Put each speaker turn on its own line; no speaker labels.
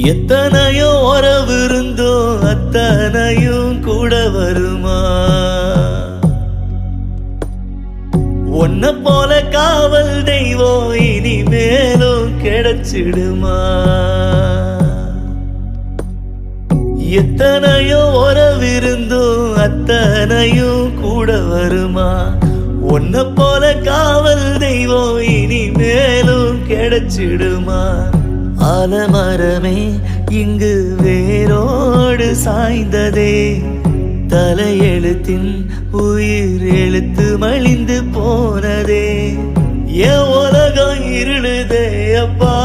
எத்தனையோ உறவு இருந்தோ அத்தனையும் கூட வருமா? உன்ன போல காவல் தெய்வம் இனிமேலும் கிடைச்சிடுமா? எத்தனையோ உறவு இருந்தோ அத்தனையும் கூட வருமா? உன்ன போல காவல் தெய்வம் இனிமேலும் கிடைச்சிடுமா? ஆலமரமே இங்கு வேரோடு சாய்ந்ததே, தலையெழுத்தின் உயிர் எழுத்து மலிந்து போனதே. என் உலகம் இருளுதே அப்பா.